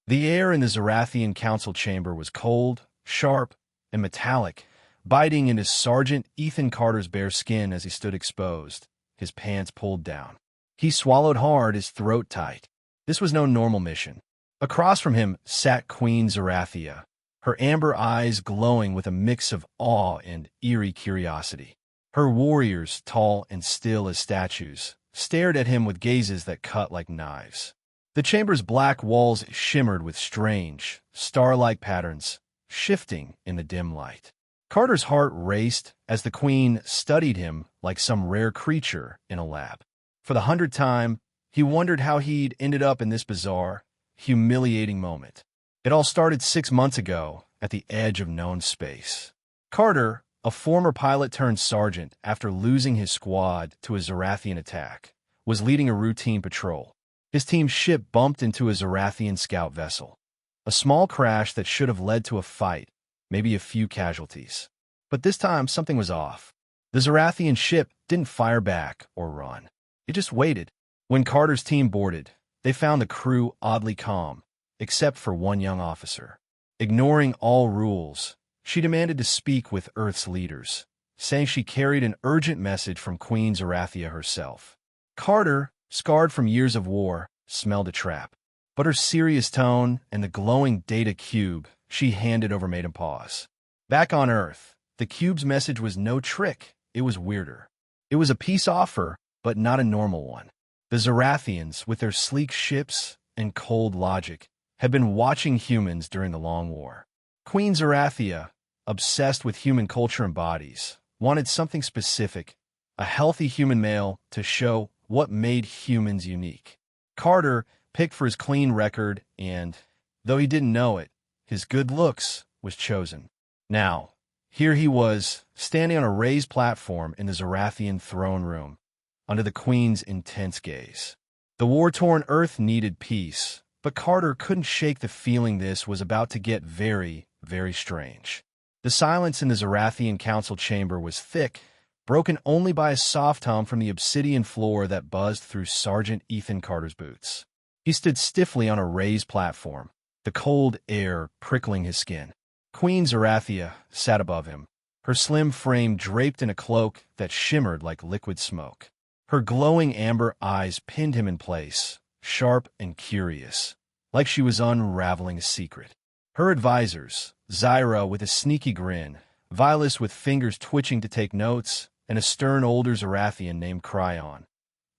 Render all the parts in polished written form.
The air in the Zerathian council chamber was cold, sharp, and metallic, biting into Sergeant Ethan Carter's bare skin as he stood exposed, his pants pulled down. He swallowed hard, his throat tight. This was no normal mission. Across from him sat Queen Seraphine, her amber eyes glowing with a mix of awe and eerie curiosity. Her warriors, tall and still as statues, stared at him with gazes that cut like knives. The chamber's black walls shimmered with strange, star-like patterns, shifting in the dim light. Carter's heart raced as the queen studied him like some rare creature in a lab. For the 100th time, he wondered how he'd ended up in this bizarre, humiliating moment. It all started 6 months ago at the edge of known space. Carter, a former pilot turned sergeant after losing his squad to a Zerathian attack, was leading a routine patrol. His team's ship bumped into a Zerathian scout vessel. A small crash that should have led to a fight, maybe a few casualties. But this time, something was off. The Zerathian ship didn't fire back or run. It just waited. When Carter's team boarded, they found the crew oddly calm, except for one young officer. Ignoring all rules, she demanded to speak with Earth's leaders, saying she carried an urgent message from Queen Seraphine herself. Carter, scarred from years of war, smelled a trap. But her serious tone and the glowing data cube she handed over made him pause. Back on Earth, the cube's message was no trick. It was weirder. It was a peace offer, but not a normal one. The Zerathians, with their sleek ships and cold logic, had been watching humans during the Long War. Queen Seraphine, obsessed with human culture and bodies, wanted something specific, a healthy human male to show what made humans unique. Carter picked for his clean record and, though he didn't know it, his good looks was chosen. Now, here he was, standing on a raised platform in the Zerathian throne room, under the Queen's intense gaze. The war-torn Earth needed peace, but Carter couldn't shake the feeling this was about to get very, very strange. The silence in the Zerathian council chamber was thick, broken only by a soft hum from the obsidian floor that buzzed through Sergeant Ethan Carter's boots. He stood stiffly on a raised platform, the cold air prickling his skin. Queen Seraphine sat above him, her slim frame draped in a cloak that shimmered like liquid smoke. Her glowing amber eyes pinned him in place, sharp and curious, like she was unraveling a secret. Her advisors, Zyra with a sneaky grin, Vilas with fingers twitching to take notes, and a stern older Zerathian named Cryon,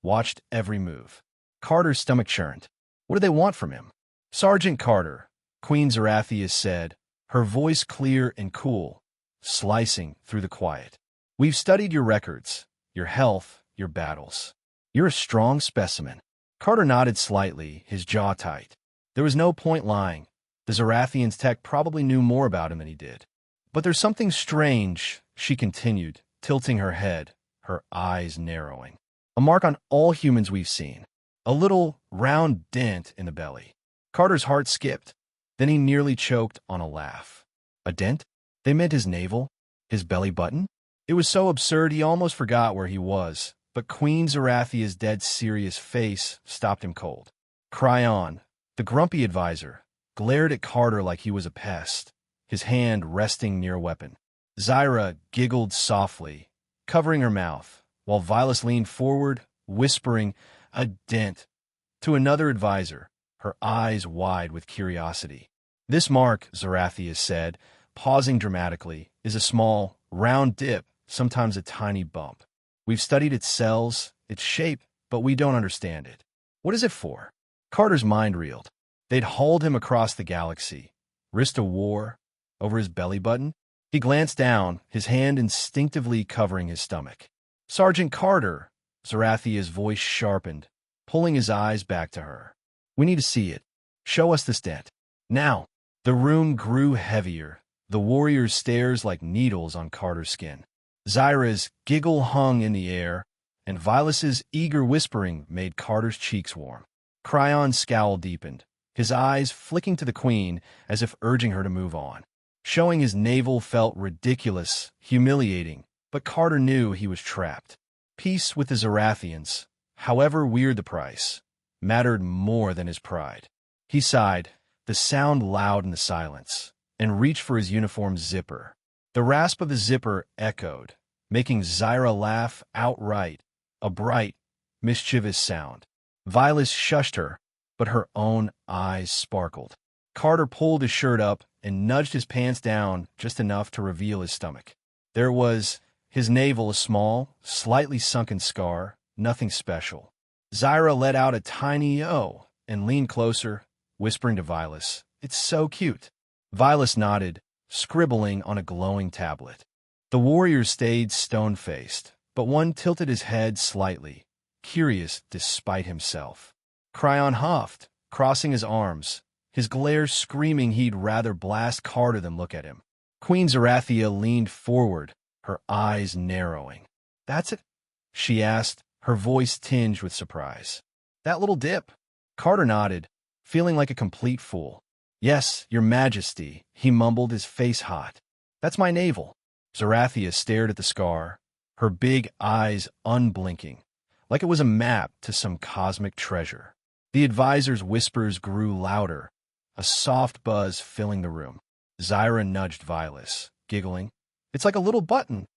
watched every move. Carter's stomach churned. What did they want from him? Sergeant Carter, Queen Seraphine said, her voice clear and cool, slicing through the quiet. We've studied your records, your health, your battles. You're a strong specimen. Carter nodded slightly, his jaw tight. There was no point lying. The Zerathian's tech probably knew more about him than he did. But there's something strange, she continued, tilting her head, her eyes narrowing. A mark on all humans we've seen. A little, round dent in the belly. Carter's heart skipped. Then he nearly choked on a laugh. A dent? They meant his navel? His belly button? It was so absurd he almost forgot where he was, but Queen Zerathia's dead serious face stopped him cold. Cryon, the grumpy advisor, glared at Carter like he was a pest, his hand resting near a weapon. Zyra giggled softly, covering her mouth, while Vilas leaned forward, whispering, "A dent," to another advisor, her eyes wide with curiosity. This mark, Zerathia said, pausing dramatically, is a small, round dip, sometimes a tiny bump. We've studied its cells, its shape, but we don't understand it. What is it for? Carter's mind reeled. They'd hauled him across the galaxy, risked a war, over his belly button. He glanced down, his hand instinctively covering his stomach. Sergeant Carter, Zerathia's voice sharpened, pulling his eyes back to her. We need to see it. Show us this dent. Now. The room grew heavier, the warrior's stares like needles on Carter's skin. Zyra's giggle hung in the air, and Vilas's eager whispering made Carter's cheeks warm. Cryon's scowl deepened, his eyes flicking to the queen as if urging her to move on. Showing his navel felt ridiculous, humiliating, but Carter knew he was trapped. Peace with the Zerathians, however weird the price, mattered more than his pride. He sighed, the sound loud in the silence, and reached for his uniform's zipper. The rasp of the zipper echoed, making Zyra laugh outright, a bright, mischievous sound. Vilas shushed her, but her own eyes sparkled. Carter pulled his shirt up and nudged his pants down just enough to reveal his stomach. There was his navel, a small, slightly sunken scar, nothing special. Zyra let out a tiny "oh" and leaned closer, whispering to Vilas, "It's so cute." Vilas nodded, scribbling on a glowing tablet. The warriors stayed stone-faced, but one tilted his head slightly, curious despite himself. Cryon huffed, crossing his arms, his glare screaming he'd rather blast Carter than look at him. Queen Seraphine leaned forward, her eyes narrowing. "That's it?" she asked, her voice tinged with surprise. "That little dip?" Carter nodded, feeling like a complete fool. "Yes, your majesty," he mumbled, his face hot. "That's my navel." Seraphine stared at the scar, her big eyes unblinking, like it was a map to some cosmic treasure. The advisor's whispers grew louder, a soft buzz filling the room. Zyra nudged Vilas, giggling. "It's like a little button."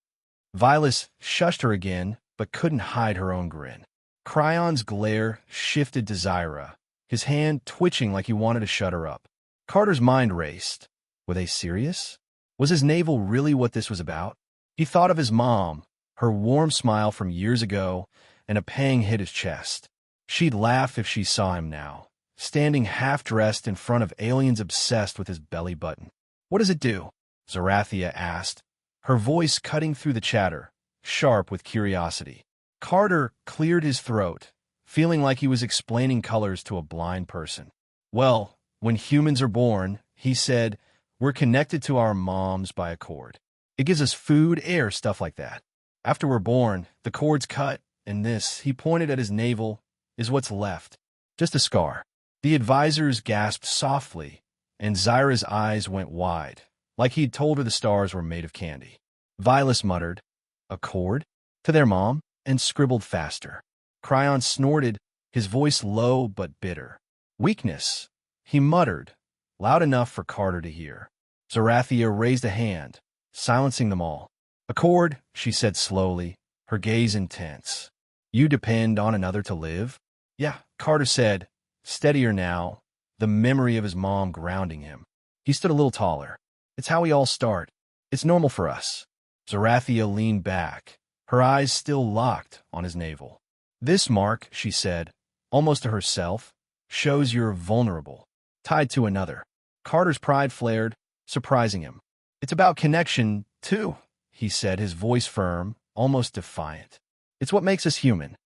Vilas shushed her again, but couldn't hide her own grin. Cryon's glare shifted to Zyra, his hand twitching like he wanted to shut her up. Carter's mind raced. Were they serious? Was his navel really what this was about? He thought of his mom, her warm smile from years ago, and a pang hit his chest. She'd laugh if she saw him now, standing half-dressed in front of aliens obsessed with his belly button. "What does it do?" Seraphine asked, her voice cutting through the chatter, sharp with curiosity. Carter cleared his throat, feeling like he was explaining colors to a blind person. "Well, when humans are born," he said, "we're connected to our moms by a cord. It gives us food, air, stuff like that. After we're born, the cord's cut, and this," he pointed at his navel, "is what's left. Just a scar." The advisors gasped softly, and Zyra's eyes went wide, like he'd told her the stars were made of candy. Vilas muttered, "A cord?" to their mom, and scribbled faster. Cryon snorted, his voice low but bitter. "Weakness," he muttered, loud enough for Carter to hear. Seraphine raised a hand, silencing them all. "A cord," she said slowly, her gaze intense. "You depend on another to live?" "Yeah," Carter said, steadier now, the memory of his mom grounding him. He stood a little taller. "It's how we all start. It's normal for us." Seraphine leaned back, her eyes still locked on his navel. "This mark," she said, almost to herself, "shows you're vulnerable, tied to another." Carter's pride flared, surprising him. "It's about connection, too," he said, his voice firm, almost defiant. "It's what makes us human."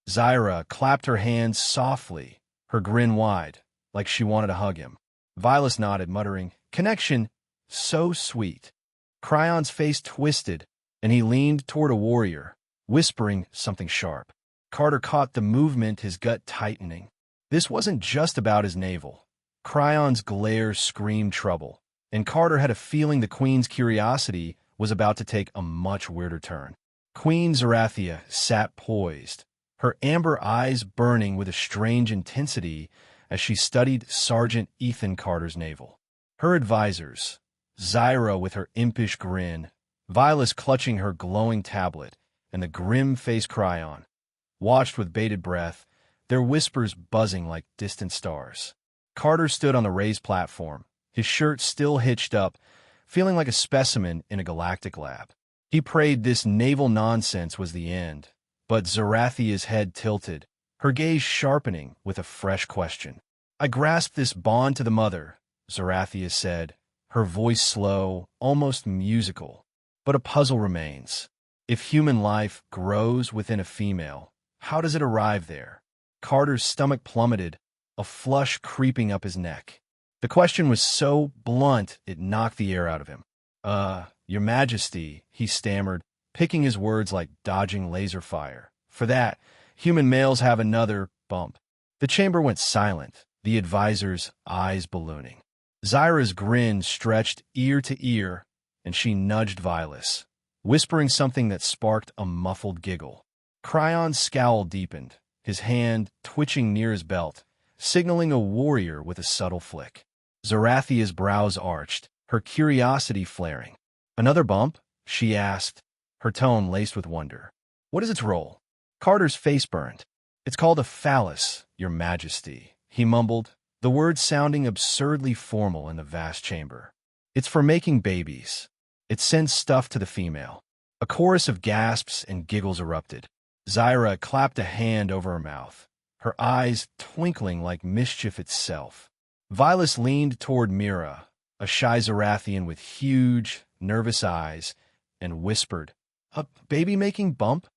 Zyra clapped her hands softly, her grin wide, like she wanted to hug him. Vilas nodded, muttering, "Connection, so sweet." Cryon's face twisted, and he leaned toward a warrior, whispering something sharp. Carter caught the movement, his gut tightening. This wasn't just about his navel. Cryon's glare screamed trouble, and Carter had a feeling the Queen's curiosity was about to take a much weirder turn. Queen Seraphine sat poised, her amber eyes burning with a strange intensity as she studied Sergeant Ethan Carter's navel. Her advisors, Zyra with her impish grin, Vilas clutching her glowing tablet, and the grim-faced Cryon, watched with bated breath, their whispers buzzing like distant stars. Carter stood on the raised platform, his shirt still hitched up, feeling like a specimen in a galactic lab. He prayed this naval nonsense was the end, but Zerathia's head tilted, her gaze sharpening with a fresh question. "I grasp this bond to the mother," Zerathia said, her voice slow, almost musical. "But a puzzle remains. If human life grows within a female, how does it arrive there?" Carter's stomach plummeted, a flush creeping up his neck. The question was so blunt it knocked the air out of him. Your Majesty," he stammered, picking his words like dodging laser fire. "For that, human males have another bump." The chamber went silent, the advisor's eyes ballooning. Zyra's grin stretched ear to ear, and she nudged Vilas, whispering something that sparked a muffled giggle. Cryon's scowl deepened, his hand twitching near his belt, signaling a warrior with a subtle flick. Zarathia's brows arched, her curiosity flaring. Another bump? She asked, her tone laced with wonder. What is its role? Carter's face burned. It's called a phallus, Your Majesty, he mumbled, the words sounding absurdly formal in the vast chamber. It's for making babies. It sends stuff to the female. A chorus of gasps and giggles erupted. Zyra clapped a hand over her mouth, her eyes twinkling like mischief itself. Vilas leaned toward Mira, a shy Zarathian with huge, nervous eyes, and whispered, "A baby-making bump?"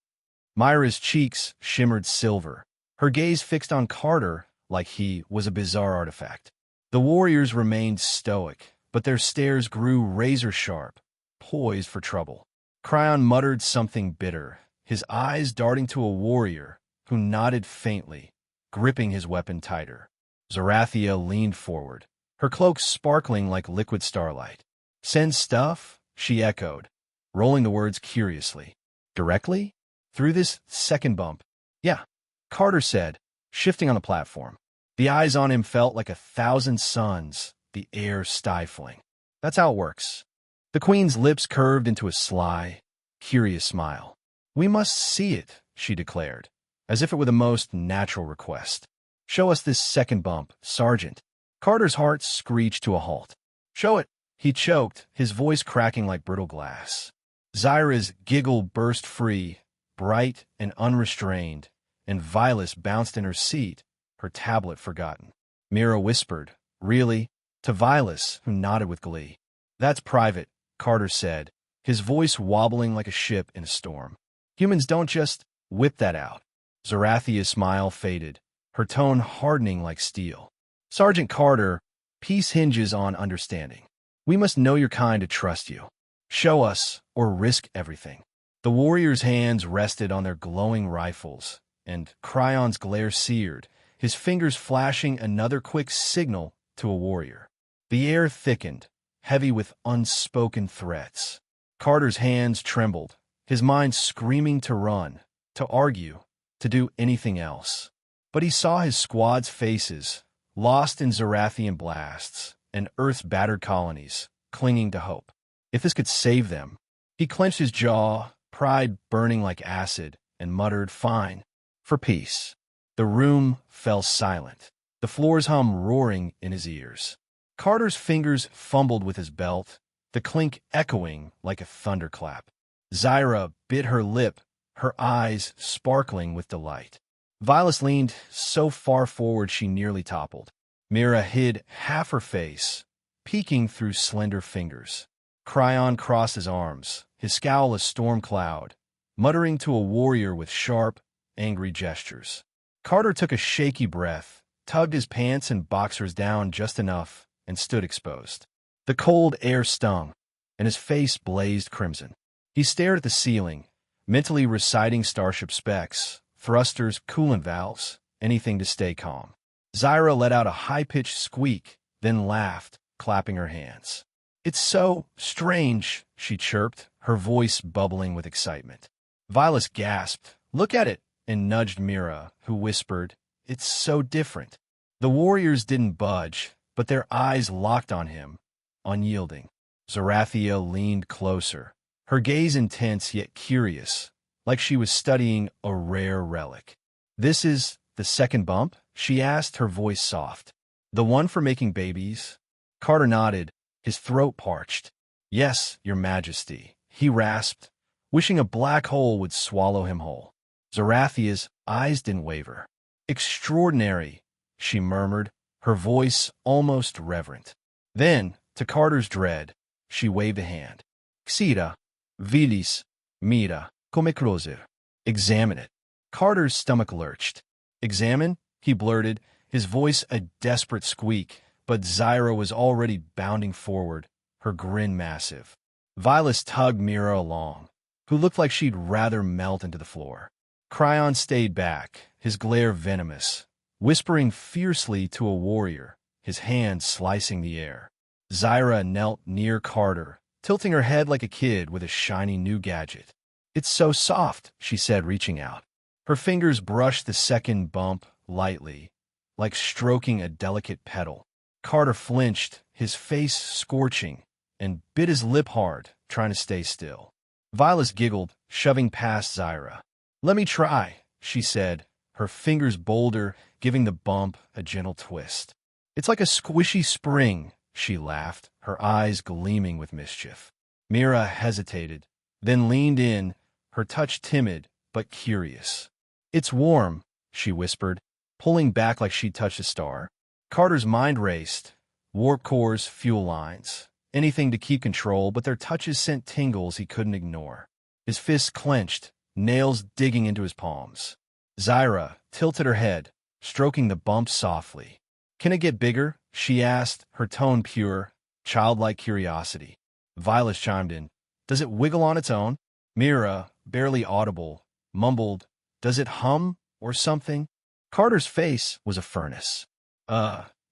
Myra's cheeks shimmered silver, her gaze fixed on Carter like he was a bizarre artifact. The warriors remained stoic, but their stares grew razor-sharp, poised for trouble. Cryon muttered something bitter, his eyes darting to a warrior who nodded faintly, gripping his weapon tighter. Zarathia leaned forward, her cloak sparkling like liquid starlight. "Send stuff?" she echoed, rolling the words curiously. "Directly? Through this second bump?" "Yeah," Carter said, shifting on the platform. The eyes on him felt like 1,000 suns, the air stifling. "That's how it works." The Queen's lips curved into a sly, curious smile. "We must see it," she declared, as if it were the most natural request. "Show us this second bump, Sergeant." Carter's heart screeched to a halt. "Show it," he choked, his voice cracking like brittle glass. Zyra's giggle burst free, bright and unrestrained, and Vilas bounced in her seat, her tablet forgotten. Mira whispered, "Really?" to Vilas, who nodded with glee. "That's private," Carter said, his voice wobbling like a ship in a storm. "Humans don't just whip that out." Zarathia's smile faded, her tone hardening like steel. "Sergeant Carter, peace hinges on understanding. We must know your kind to trust you. Show us, or risk everything." The warrior's hands rested on their glowing rifles, and Cryon's glare seared, his fingers flashing another quick signal to a warrior. The air thickened, heavy with unspoken threats. Carter's hands trembled, his mind screaming to run, to argue, to do anything else. But he saw his squad's faces, lost in Zarathian blasts, and Earth's battered colonies, clinging to hope. If this could save them, he clenched his jaw, pride burning like acid, and muttered, "Fine, for peace." The room fell silent, the floor's hum roaring in his ears. Carter's fingers fumbled with his belt, the clink echoing like a thunderclap. Zyra bit her lip, her eyes sparkling with delight. Vilas leaned so far forward she nearly toppled. Mira hid half her face, peeking through slender fingers. Cryon crossed his arms, his scowl a storm cloud, muttering to a warrior with sharp, angry gestures. Carter took a shaky breath, tugged his pants and boxers down just enough, and stood exposed. The cold air stung, and his face blazed crimson. He stared at the ceiling, mentally reciting starship specs, thrusters, coolant valves, anything to stay calm. Zyra let out a high-pitched squeak, then laughed, clapping her hands. "It's so strange," she chirped, her voice bubbling with excitement. Vilas gasped, "Look at it," and nudged Mira, who whispered, "It's so different." The warriors didn't budge, but their eyes locked on him, unyielding. Zarathia leaned closer, her gaze intense yet curious, like she was studying a rare relic. "This is the second bump?" she asked, her voice soft. "The one for making babies?" Carter nodded, his throat parched. "Yes, Your Majesty," he rasped, wishing a black hole would swallow him whole. Zarathia's eyes didn't waver. "Extraordinary," she murmured, her voice almost reverent. Then, to Carter's dread, she waved a hand. "Xira, Vilis, mira, come croser." "Examine it." Carter's stomach lurched. "Examine?" he blurted, his voice a desperate squeak, but Zyra was already bounding forward, her grin massive. Vilas tugged Mira along, who looked like she'd rather melt into the floor. Cryon stayed back, his glare venomous, whispering fiercely to a warrior, his hand slicing the air. Zyra knelt near Carter, tilting her head like a kid with a shiny new gadget. "It's so soft," she said, reaching out. Her fingers brushed the second bump lightly, like stroking a delicate petal. Carter flinched, his face scorching, and bit his lip hard, trying to stay still. Vilas giggled, shoving past Zyra. "Let me try," she said, her fingers bolder, giving the bump a gentle twist. "It's like a squishy spring," she laughed, her eyes gleaming with mischief. Mira hesitated, then leaned in, her touch timid but curious. "It's warm," she whispered, pulling back like she'd touched a star. Carter's mind raced. Warp cores, fuel lines, anything to keep control, but their touches sent tingles he couldn't ignore. His fists clenched, nails digging into his palms. Zyra tilted her head, stroking the bump softly. "Can it get bigger?" she asked, her tone pure, childlike curiosity. Vilas chimed in. "Does it wiggle on its own?" Mira, barely audible, mumbled, "Does it hum or something?" Carter's face was a furnace.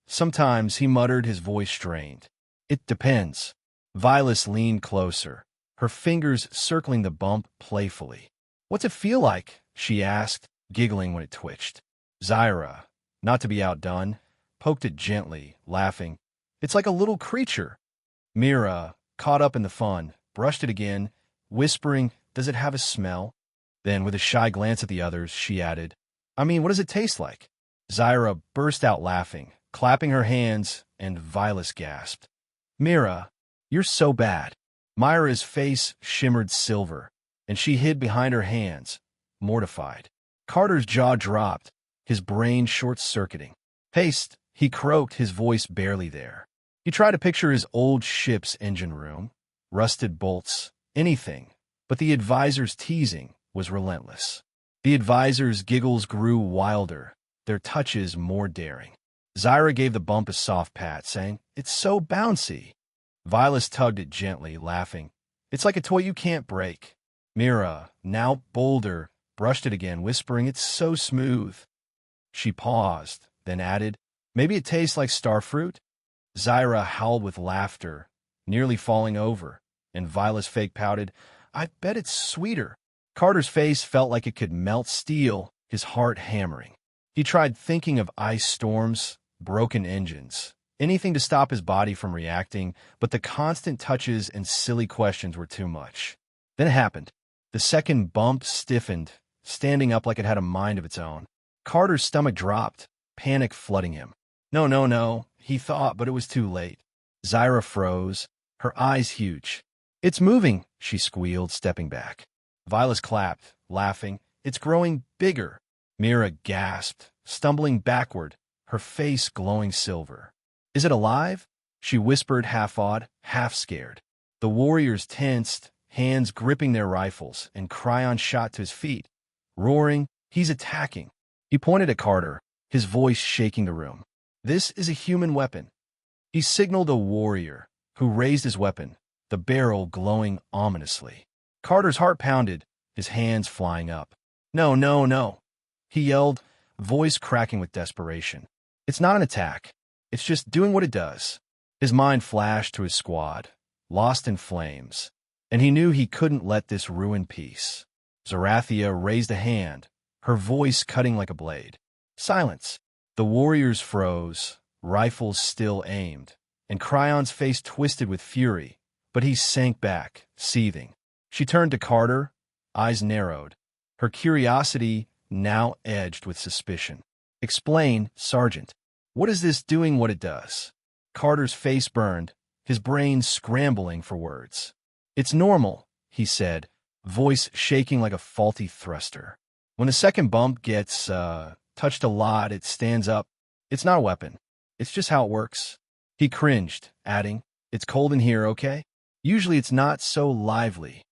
Sometimes," he muttered, his voice strained. "It depends." Vilas leaned closer, her fingers circling the bump playfully. "What's it feel like?" she asked, giggling when it twitched. Zyra, not to be outdone, poked it gently, laughing. "It's like a little creature." Mira, caught up in the fun, brushed it again, whispering, "Does it have a smell?" Then, with a shy glance at the others, she added, "I mean, what does it taste like?" Zyra burst out laughing, clapping her hands, and Vilas gasped. "Mira, you're so bad." Myra's face shimmered silver, and she hid behind her hands, mortified. Carter's jaw dropped, his brain short-circuiting. "Haste," he croaked, his voice barely there. He tried to picture his old ship's engine room, rusted bolts, anything, but the advisor's teasing was relentless. The advisor's giggles grew wilder, their touches more daring. Zyra gave the bump a soft pat, saying, "It's so bouncy." Vilas tugged it gently, laughing. "It's like a toy you can't break." Mira, now bolder, brushed it again, whispering, "It's so smooth." She paused, then added, "Maybe it tastes like starfruit?" Zyra howled with laughter, nearly falling over, and Vilas fake pouted, "I bet it's sweeter." Carter's face felt like it could melt steel, his heart hammering. He tried thinking of ice storms, broken engines, anything to stop his body from reacting, but the constant touches and silly questions were too much. Then it happened. The second bump stiffened, standing up like it had a mind of its own. Carter's stomach dropped, panic flooding him. No, no, no, he thought, but it was too late. Zyra froze, her eyes huge. "It's moving," she squealed, stepping back. Vilas clapped, laughing. "It's growing bigger." Mira gasped, stumbling backward, her face glowing silver. "Is it alive?" she whispered, half awed, half scared. The warriors tensed, hands gripping their rifles, and Cryon shot to his feet, roaring, "He's attacking." He pointed at Carter, his voice shaking the room. "This is a human weapon." He signaled a warrior, who raised his weapon, the barrel glowing ominously. Carter's heart pounded, his hands flying up. "No, no, no," he yelled, voice cracking with desperation. "It's not an attack. It's just doing what it does." His mind flashed to his squad, lost in flames, and he knew he couldn't let this ruin peace. Zarathia raised a hand, her voice cutting like a blade. "Silence." The warriors froze, rifles still aimed, and Cryon's face twisted with fury, but he sank back, seething. She turned to Carter, eyes narrowed, her curiosity now edged with suspicion. "Explain, Sergeant. What is this doing what it does?" Carter's face burned, his brain scrambling for words. "It's normal," he said, voice shaking like a faulty thruster. "When the second bump gets, touched a lot, it stands up. It's not a weapon. It's just how it works." He cringed, adding, "It's cold in here, okay? Usually it's not so lively."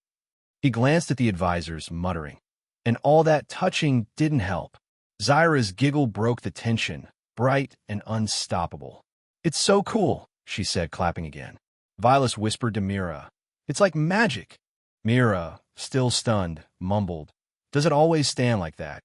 He glanced at the advisors, muttering. And all that touching didn't help. Zyra's giggle broke the tension, bright and unstoppable. "It's so cool," she said, clapping again. Vilas whispered to Mira, "It's like magic." Mira, still stunned, mumbled, "Does it always stand like that?"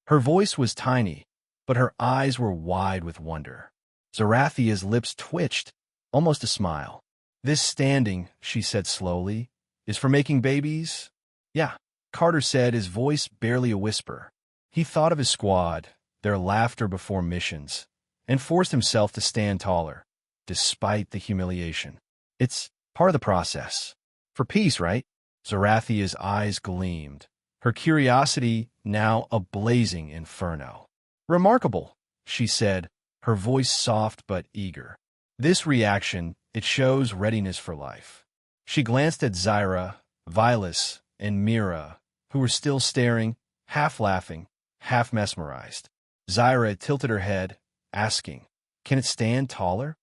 Her voice was tiny, but her eyes were wide with wonder. Zarathia's lips twitched, almost a smile. "This standing," she said slowly, "is for making babies?" "Yeah," Carter said, his voice barely a whisper. He thought of his squad, their laughter before missions, and forced himself to stand taller. despite the humiliation. It's part of the process. For peace, right? Zarathia's eyes gleamed, her curiosity now a blazing inferno. Remarkable, she said, her voice soft but eager. This reaction, it shows readiness for life. She glanced at Zyra, Vilas, and Mira, who were still staring, half laughing, half mesmerized. Zyra tilted her head, asking, "Can it stand taller?"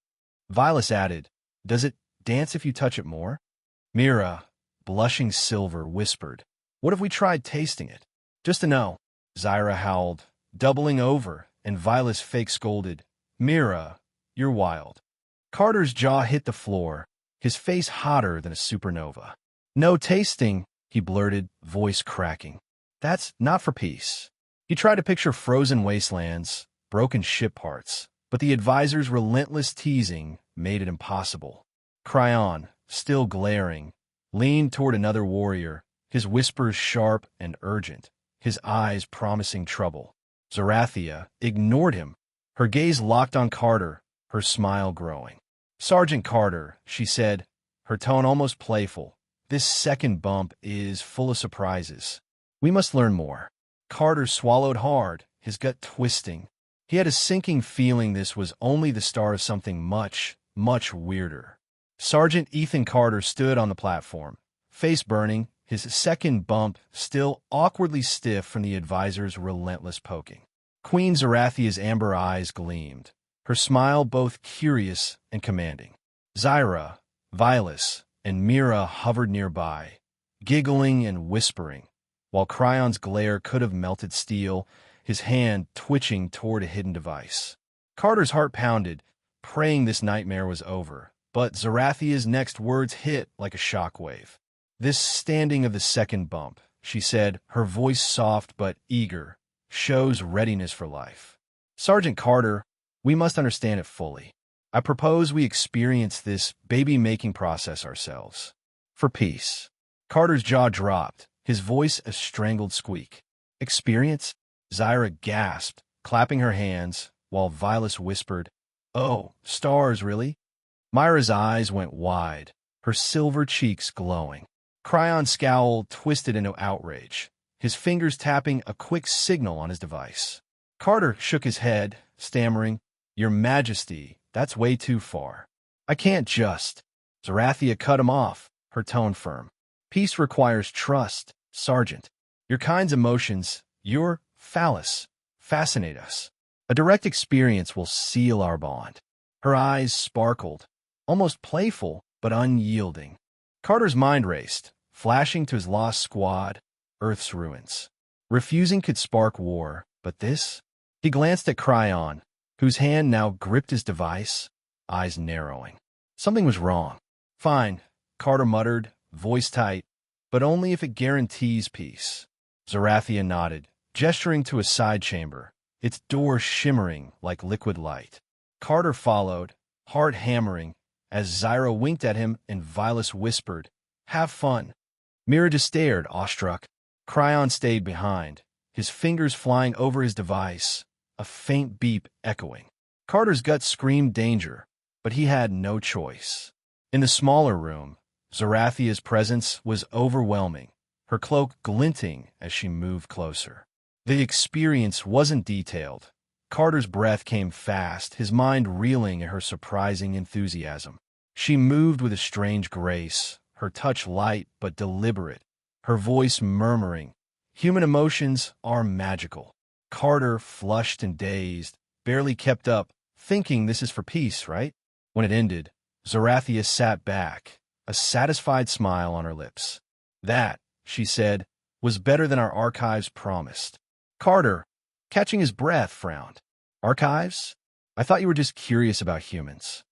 Vilas added, "Does it dance if you touch it more?" Mira, blushing silver, whispered, "What if we tried tasting it?" "Just to know," Zyra howled, doubling over, and Vilas fake scolded, "Mira, you're wild." Carter's jaw hit the floor, his face hotter than a supernova. "No tasting," he blurted, voice cracking. "That's not for peace." He tried to picture frozen wastelands, broken ship parts, but the advisor's relentless teasing made it impossible. Cryon, still glaring, leaned toward another warrior, his whispers sharp and urgent, his eyes promising trouble. Zarathia ignored him, her gaze locked on Carter, her smile growing. "Sergeant Carter," she said, her tone almost playful, "this second bump is full of surprises. We must learn more." Carter swallowed hard, his gut twisting. He had a sinking feeling this was only the start of something much, much weirder. Sergeant Ethan Carter stood on the platform, face burning, his second bump still awkwardly stiff from the advisor's relentless poking. Queen Serathia's amber eyes gleamed, her smile both curious and commanding. Zyra, Vilas, and Mira hovered nearby, giggling and whispering, while Cryon's glare could have melted steel, his hand twitching toward a hidden device. Carter's heart pounded, praying this nightmare was over, but Zarathia's next words hit like a shockwave. "This standing of the second bump," she said, her voice soft but eager, "shows readiness for life. Sergeant Carter, we must understand it fully. I propose we experience this baby-making process ourselves. For peace." Carter's jaw dropped, his voice a strangled squeak. "Experience?" Zyra gasped, clapping her hands, while Vilas whispered, "Oh, stars, really?" Myra's eyes went wide, her silver cheeks glowing. Cryon's scowl twisted into outrage, his fingers tapping a quick signal on his device. Carter shook his head, stammering, "Your Majesty, that's way too far. I can't just." Zarathia cut him off, her tone firm. "Peace requires trust, Sergeant. Your kind's emotions, your phallus, fascinate us. A direct experience will seal our bond." Her eyes sparkled, almost playful but unyielding. Carter's mind raced, flashing to his lost squad, Earth's ruins. Refusing could spark war, but this? He glanced at Cryon, whose hand now gripped his device, eyes narrowing. Something was wrong. "Fine," Carter muttered, voice tight, "but only if it guarantees peace." Zarathia nodded, gesturing to a side chamber, its door shimmering like liquid light. Carter followed, heart hammering, as Zyra winked at him and Vilas whispered, "Have fun." Mira just stared, awestruck. Cryon stayed behind, his fingers flying over his device, a faint beep echoing. Carter's gut screamed danger, but he had no choice. In the smaller room, Zarathia's presence was overwhelming, her cloak glinting as she moved closer. The experience wasn't detailed. Carter's breath came fast, his mind reeling at her surprising enthusiasm. She moved with a strange grace, her touch light but deliberate, her voice murmuring, "Human emotions are magical." Carter, flushed and dazed, barely kept up, thinking this is for peace, right? When it ended, Zarathia sat back, a satisfied smile on her lips. "That," she said, "was better than our archives promised." Carter, catching his breath, frowned. "Archives? I thought you were just curious about humans."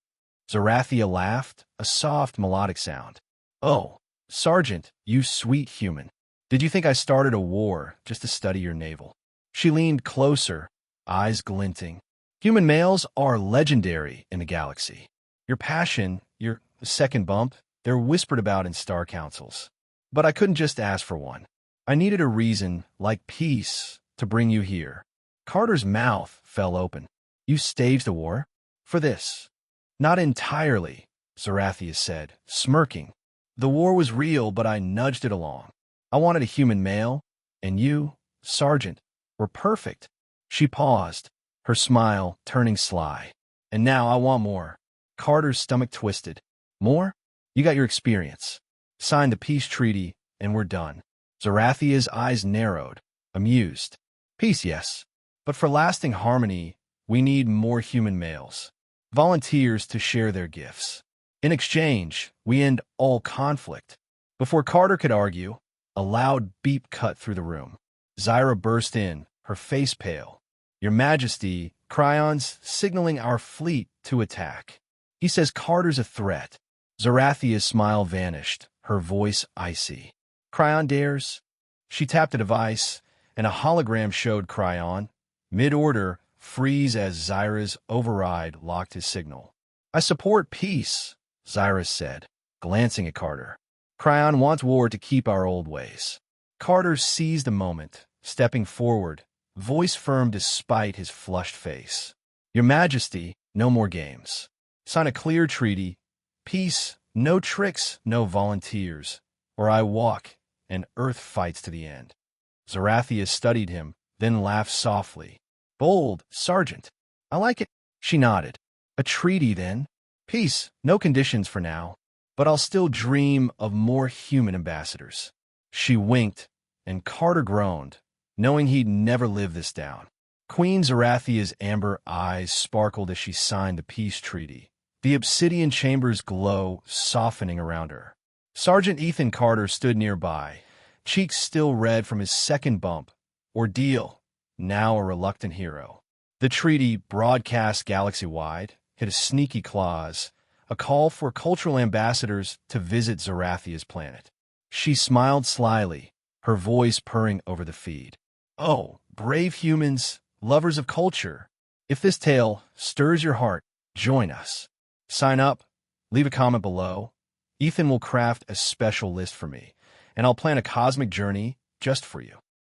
Zarathia laughed, a soft, melodic sound. "Oh, Sergeant, you sweet human. Did you think I started a war just to study your navel?" She leaned closer, eyes glinting. "Human males are legendary in the galaxy. Your passion, your second bump, they're whispered about in star councils. But I couldn't just ask for one. I needed a reason, like peace, to bring you here." Carter's mouth fell open. "You staged the war? For this?" Not entirely, Zarathia said, smirking. The war was real, but I nudged it along. I wanted a human male, and you, Sergeant, were perfect. She paused, her smile turning sly. And now I want more. Carter's stomach twisted. More? You got your experience. Sign the peace treaty, and we're done. Zarathia's eyes narrowed, amused. Peace, yes. But for lasting harmony, we need more human males. Volunteers to share their gifts. In exchange, we end all conflict. Before Carter could argue, a loud beep cut through the room. Zyra burst in, her face pale. Your Majesty, Cryon's signaling our fleet to attack. He says Carter's a threat. Zarathia's smile vanished, her voice icy. Cryon dares? She tapped a device, and a hologram showed Cryon. Mid-order, freeze as Zyra's override locked his signal. I support peace, Zyra said, glancing at Carter. Cryon wants war to keep our old ways. Carter seized the moment, stepping forward, voice firm despite his flushed face. Your Majesty, no more games. Sign a clear treaty. Peace, no tricks, no volunteers. Or I walk, and Earth fights to the end. Zarathia studied him, then laughed softly. Bold, Sergeant. I like it. She nodded. A treaty, then. Peace, no conditions for now. But I'll still dream of more human ambassadors. She winked, and Carter groaned, knowing he'd never live this down. Queen Zerathia's amber eyes sparkled as she signed the peace treaty, the obsidian chamber's glow softening around her. Sergeant Ethan Carter stood nearby, cheeks still red from his second bump. Ordeal, now a reluctant hero. The treaty, broadcast galaxy-wide, hit a sneaky clause, a call for cultural ambassadors to visit Zarathia's planet. She smiled slyly, her voice purring over the feed. Oh, brave humans, lovers of culture. If this tale stirs your heart, join us. Sign up, leave a comment below. Ethan will craft a special list for me, and I'll plan a cosmic journey just for you.